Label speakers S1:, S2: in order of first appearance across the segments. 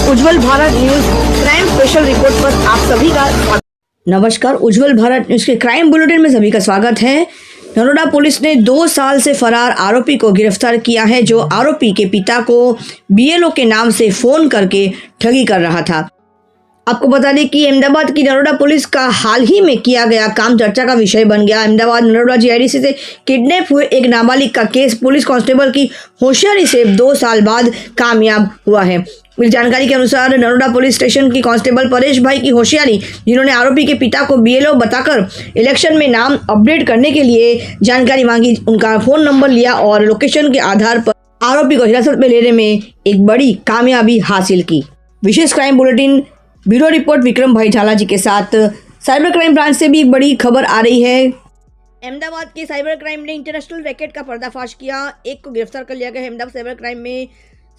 S1: उज्जवल Bharat news crime special report पर आप सभी का नमस्कार। उज्जवल भारत न्यूज के क्राइम बुलेटिन में सभी का स्वागत है। नरोडा पुलिस ने 2 साल से फरार आरोपी को गिरफ्तार किया है, जो आरोपी के पिता को बीएलओ के नाम से फोन करके ठगी कर रहा था। आपको बता दें कि अहमदाबाद की नरोडा पुलिस का हाल ही में किया गया काम चर्चा का विषय बन गया। अहमदाबाद नरोडा जीआईडीसी से किडनैप हुए एक नाबालिग का केस पुलिस कांस्टेबल की होशियारी से 2 साल बाद कामयाब हुआ है। मिली जानकारी के अनुसार नरोडा पुलिस स्टेशन की कांस्टेबल परेश भाई की होशियारी, जिन्होंने आरोपी के पिता को बीएलओ बताकर इलेक्शन में नाम अपडेट करने के लिए जानकारी मांगी, उनका फोन नंबर लिया और लोकेशन के आधार पर आरोपी को हिरासत में लेने में एक बड़ी कामयाबी हासिल की। विशेष crime bulletin bureau report Vikram भाई झाला जी के साथ साइबर क्राइम ब्रांच से भी एक बड़ी खबर आ रही है। अहमदाबाद के साइबर क्राइम ने इंटरनेशनल रैकेट का पर्दाफाश किया। एक को गिरफ्तार कर लिया गया। अहमदाबाद साइबर क्राइम में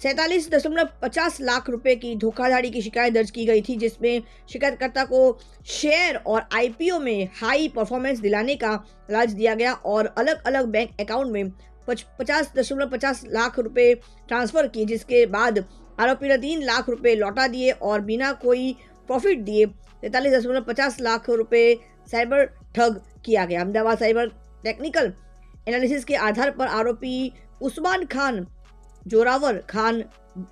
S1: 47.50 लाख रुपए की धोखाधड़ी की शिकायत दर्ज की गई थी, जिसमें शिकायतकर्ता को शेयर और आईपीओ में हाई परफॉर्मेंस दिलाने का लालच दिया गया और अलग अलग बैंक अकाउंट में 50.50 लाख रुपए ट्रांसफर किए, जिसके बाद आरोपी ने 3 लाख रुपए लौटा दिए और बिना कोई प्रॉफिट दिए 43.50 लाख रुपए साइबर ठग किया गया। अहमदाबाद साइबर टेक्निकल एनालिसिस के आधार पर आरोपी उस्मान खान जोरावर खान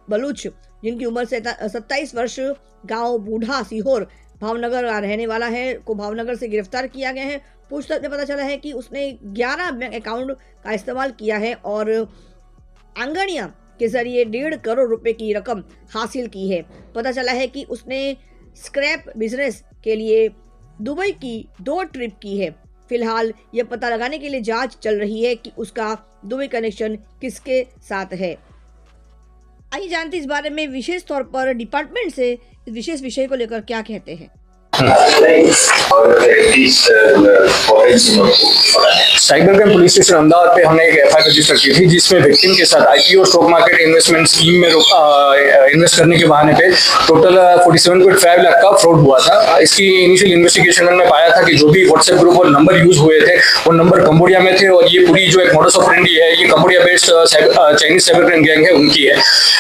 S1: बलूच, जिनकी उम्र 27 वर्ष, गांव बूढ़ा सीहोर भावनगर का रहने वाला है, को भावनगर से गिरफ्तार किया गया है। पूछताछ में पता चला है कि उसने 11 बैंक अकाउंट का इस्तेमाल किया है और आंगणिया के जरिए 1.5 करोड़ रुपए की रकम हासिल की है। पता चला है कि उसने स्क्रैप बिजनेस के लिए दुबई की 2 ट्रिप की है। फिलहाल यह पता लगाने के लिए जांच चल रही है कि उसका दुबई कनेक्शन किसके साथ है। आइए जानते इस बारे में विशेष तौर पर डिपार्टमेंट से इस विशेष विषय को लेकर क्या कहते हैं।
S2: Cyber crime police station Ahmedabad पे हमने एक एफआईआर रजिस्टर की थी, जिसमें विक्टिम के साथ IPO stock market investment scheme में इन्वेस्ट करने के बहाने पे टोटल 47.5 लाख का फ्रॉड हुआ था। इसकी इनिशियल इन्वेस्टिगेशन में पाया था कि जो भी व्हाट्सएप ग्रुप और नंबर यूज हुए थे वो नंबर कंबोडिया में थे और ये पूरी जो एक मॉडस ऑपरेंडी है ये Cambodia based Chinese cyber crime gang है, उनकी है।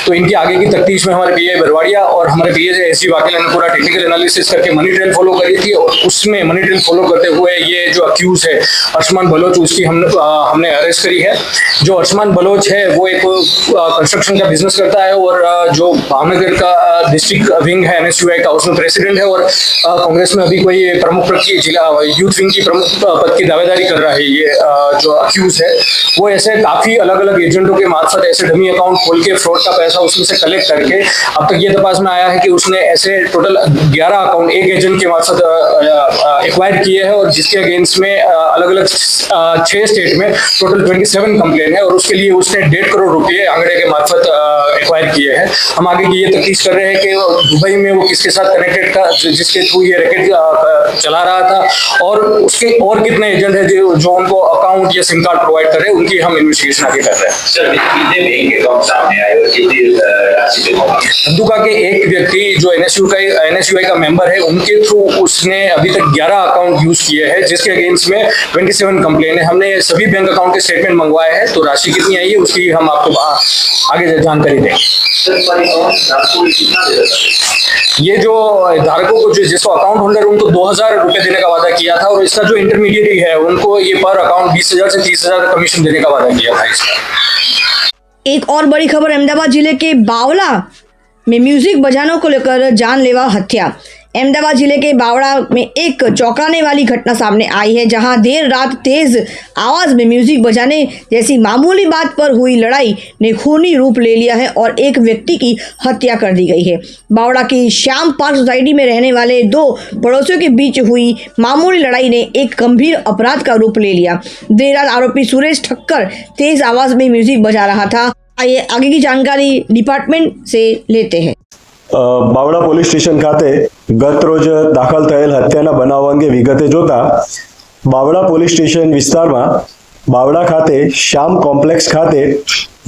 S2: तो इनकी आगे की तफ्तीश में हमारे पीए बरवाड़िया और हमारे पीए एसजी वाकिला ने पूरा टेक्निकल एनालिसिस करके मनी ट्रेल फॉलो करी थी और उसमें मनी ट्रेल फॉलो करते हुए ये जो अक्यूज है अर्शमान बलोच, उसकी हमने अरेस्ट करी है। जो अर्शमान बलोच है वो एक कंस्ट्रक्शन का बिजनेस करता है और जो भावनगर का डिस्ट्रिक्ट विंग है एनएसयूआई का, उसमें प्रेसिडेंट है और कांग्रेस में अभी कोई प्रमुख पद की जिला यूथ विंग की प्रमुख पद की दावेदारी कर रहा है। ये जो अक्यूज है वो ऐसे काफी अलग अलग एजेंटों के मार्फत ऐसे डमी अकाउंट खोल के फ्रॉड का पैसा उसमें से कलेक्ट करके अब तक ये तपास में आया है कि उसने ऐसे टोटल 11 अकाउंट एक एजेंट के मार्फत एक्वायर किए हैं और जिसके अगेंस्ट में अलग अलग 6 स्टेट में टोटल 27 कंप्लेन है और उसके लिए उसने 1.5 करोड़ रुपए आंकड़े के मार्फत एक्वायर किए हैं। हम आगे की ये तफ्तीश कर रहे हैं कि दुबई में वो किसके साथ कनेक्टेड था, जिसके थ्रू ये रैकेट चला रहा था और उसके और कितने एजेंट है जो उनको अकाउंट या सिम कार्ड प्रोवाइड कर रहे हैं, उनकी हम इन्वेस्टिगेशन आगे कर रहे हैं।
S3: सर, कितने बैंक अकाउंट सामने आए और कितनी राशि
S2: धंधुका के एक व्यक्ति जो एनएसयूआई का मेंबर है, उनके थ्रू उसने अभी तक 11 अकाउंट यूज किए हैं, जिसके अगेंस्ट में 27 कंप्लेन है। हमने सभी बैंक अकाउंट के स्टेटमेंट मंगवाए हैं, तो राशि कितनी आई है उसकी हम आपको आगे जानकारी देंगे। ये जो धारकों को जिसको अकाउंट होल्डर उनको 2000 रुपए देने का वादा किया था और इसका जो इंटरमीडिएटरी है उनको ये पर अकाउंट 20,000 से 30,000 का कमीशन देने का वादा किया था इसका।
S1: एक और बड़ी खबर, अहमदाबाद जिले के बावड़ा में म्यूजिक बजानों को लेकर जानलेवा हत्या। अहमदाबाद जिले के बावड़ा में एक चौंकाने वाली घटना सामने आई है, जहां देर रात तेज आवाज में म्यूजिक बजाने जैसी मामूली बात पर हुई लड़ाई ने खूनी रूप ले लिया है और एक व्यक्ति की हत्या कर दी गई है। बावड़ा की श्याम पार्क सोसाइटी में रहने वाले 2 पड़ोसियों के बीच हुई मामूली लड़ाई ने एक गंभीर अपराध का रूप ले लिया। देर रात आरोपी सुरेश ठक्कर तेज आवाज में म्यूजिक बजा रहा था। आइए आगे की जानकारी डिपार्टमेंट से लेते हैं।
S4: બાવડા પોલીસ સ્ટેશન ખાતે ગત રોજ દાખલ થયેલ હત્યાના બનાવ અંગે વિગતે જોતા બાવડા પોલીસ સ્ટેશન વિસ્તારમાં બાવડા ખાતે શ્યામ કોમ્પ્લેક્સ ખાતે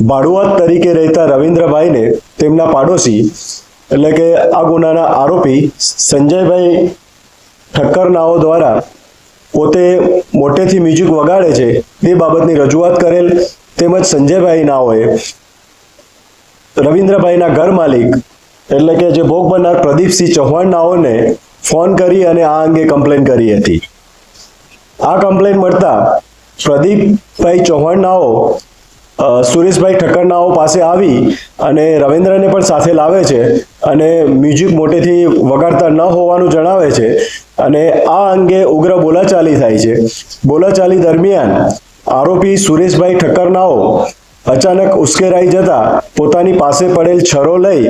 S4: ભાડુઆત તરીકે રહેતા રવિન્દ્રભાઈને તેમના પાડોશી એટલે કે આ ગુનાના આરોપી સંજયભાઈ ઠક્કરનાઓ દ્વારા પોતે મોટેથી મ્યુઝિક વગાડે છે તે બાબતની રજૂઆત કરેલ, તેમજ સંજયભાઈ નાઓએ રવિન્દ્રભાઈના ઘર માલિક એટલે કે જે ભોગ બનનાર પ્રદીપસિંહ ચૌહાણ નાઓને ફોન કરી અને આ અંગે કમ્પ્લેન કરી હતી. આ કમ્પ્લેન મળતા પ્રદીપભાઈ ચૌહાણ નાઓ સુરેશભાઈ ઠક્કર નાઓ પાસે આવી અને રવિન્દ્રને પણ સાથે લાવે છે અને મ્યુઝિક મોટેથી વગાડતા ન હોવાનું જણાવે છે અને આ અંગે ઉગ્ર બોલાચાલી થાય છે. બોલાચાલી દરમિયાન આરોપી સુરેશભાઈ ઠક્કર નાઓ અચાનક ઉશ્કેરાઈ જતા પોતાની પાસે પડેલ છરો લઈ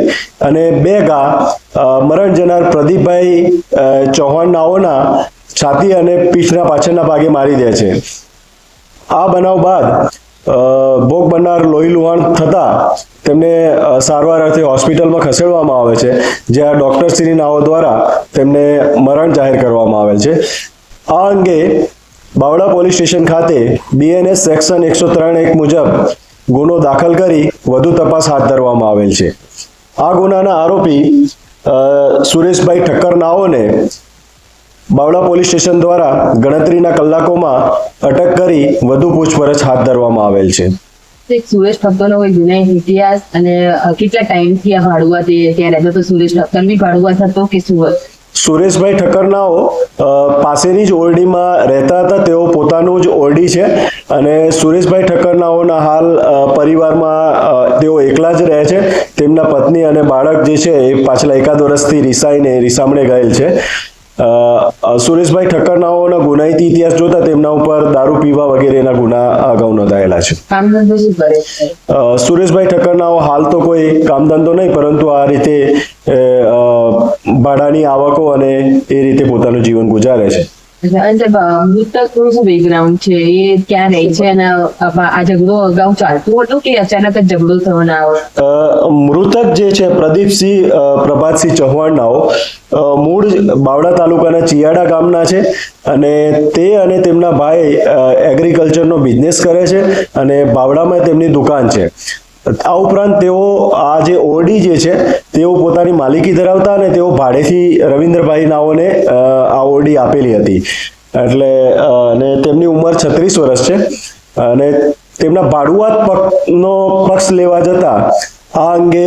S4: અને 2 ઘા મરણ જનાર પ્રદીપભાઈ ચૌહાણ નાઓના છાતી અને પીઠના પાછળના ભાગે મારી દે છે. આ બનાવ બાદ ભોગ બનનાર લોહી લુહાણ થતા તેમને સારવાર અર્થે હોસ્પિટલમાં ખસેડવામાં આવે છે, જ્યાં ડોક્ટર શ્રી નાઓ દ્વારા તેમને મરણ જાહેર કરવામાં આવેલ છે. આ અંગે બાવળા પોલીસ સ્ટેશન ખાતે BNS સેક્શન 103(1) મુજબ ગુનો દાખલ કરી વધુ તપાસ હાથ ધરવામાં આવેલ છે. આ ગુનાના આરોપી સુરેશભાઈ ઠક્કર નાઓને બાવળા પોલીસ સ્ટેશન દ્વારા ગણતરીના કલાકોમાં અટક કરી વધુ પૂછપરછ હાથ ધરવામાં આવેલ છે.
S5: સુરેશ ઠક્કરનો કોઈ ગુનાહિત ઇતિહાસ અને કેટલા ટાઈમથી આ ભાડુઆ ત્યાં રહેતો હતો? સુરેશ ઠક્કર બી ભાડુઆત હતો કે શું?
S4: સુરેશભાઈ ઠક્કરનાઓ પાસેની જ ઓરડીમાં રહેતા હતા. તેઓ પોતાનું જ ઓરડી છે અને સુરેશભાઈ ઠક્કરનાઓના હાલ પરિવારમાં તેઓ એકલા જ રહે છે. તેમના પત્ની અને બાળક જે છે એ પાછલા 1 વર્ષથી રીસામણે ગયેલ છે. સુરેશભાઈ ઠક્કરનાઓના ગુનાહિત ઇતિહાસ જોતા તેમના ઉપર દારૂ પીવા વગેરેના ગુના અગાઉ નોંધાયેલા છે.
S5: કામ ધંધો શું કરે છે?
S4: સુરેશભાઈ ઠક્કરનાઓ હાલ તો કોઈ કામ ધંધો નહીં, પરંતુ આ રીતે ભાડાની આવકો અને એ રીતે પોતાનું જીવન ગુજારે છે.
S5: મૃતકનું શું બેકગ્રાઉન્ડ છે? એ ક્યાં રહે છે અને આ ઝઘડો અગાઉ ચાલતું હતું કે અચાનક જ ઝઘડો થવાના?
S4: મૃતક જે છે પ્રદીપસિંહ પ્રભાતસિંહ ચૌહાણ નાઓ મૂળ બાવળા તાલુકાના ચિયાડા ગામના છે અને તે અને તેમના ભાઈ એગ્રીકલ્ચરનો બિઝનેસ કરે છે અને બાવળામાં તેમની દુકાન છે. આ ઉપરાંત તેઓ આ જે ઓરડી જે છે તેઓ પોતાની માલિકી ધરાવતા અને તેઓ ભાડેથી રવિન્દ્રભાઈ નાઓને આ ઓરડી આપેલી હતી. એટલે અને તેમની ઉંમર 36 વર્ષ છે અને તેમના ભાડુઆત નો પક્ષ લેવા જતા આ અંગે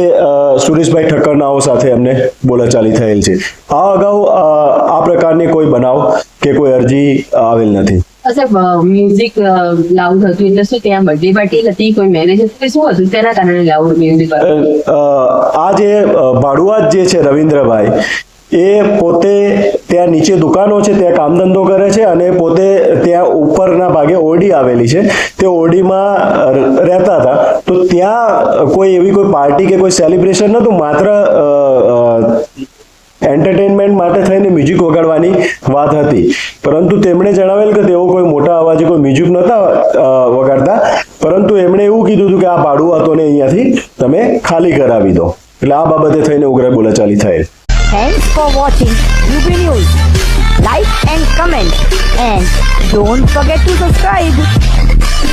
S4: સુરેશભાઈ ઠક્કર નાઓ સાથે અમને બોલાચાલી થયેલ છે. આ અગાઉ આ પ્રકારની કોઈ બનાવ કે કોઈ અરજી આવેલ નથી.
S5: મ્યુઝિક લાઉડ હતું એટલે શું ત્યાં બર્થડે પાર્ટી હતી, કોઈ મેરેજ હતું, શું હતું તેના કારણે લાઉડ મ્યુઝિક?
S4: આ જે ભાડુઆત જે છે રવિન્દ્રભાઈ એ પોતે ત્યાં નીચે દુકાનો છે ત્યાં કામ ધંધો કરે છે અને પોતે ત્યાં ઉપરના ભાગે ઓરડી આવેલી છે તે ઓરડીમાં રહેતા હતા. તો ત્યાં કોઈ એવી કોઈ પાર્ટી કે કોઈ સેલિબ્રેશન નહોતું, માત્ર એન્ટરટેનમેન્ટ માટે થઈને મ્યુઝિક વગાડવાની વાત હતી. પરંતુ તેમણે જણાવેલ કે તેઓ કોઈ મોટા અવાજે કોઈ મ્યુઝિક નહોતા વગાડતા, પરંતુ એમણે એવું કીધું હતું કે આ ભાડુઆતોને અહીંયાથી તમે ખાલી કરાવી દો. એટલે આ બાબતે થઈને ઉગ્ર બોલાચાલી થયેલ.
S1: Thanks for watching UP News. Like and comment and don't forget to subscribe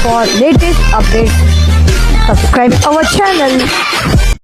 S1: for latest updates. Subscribe our channel.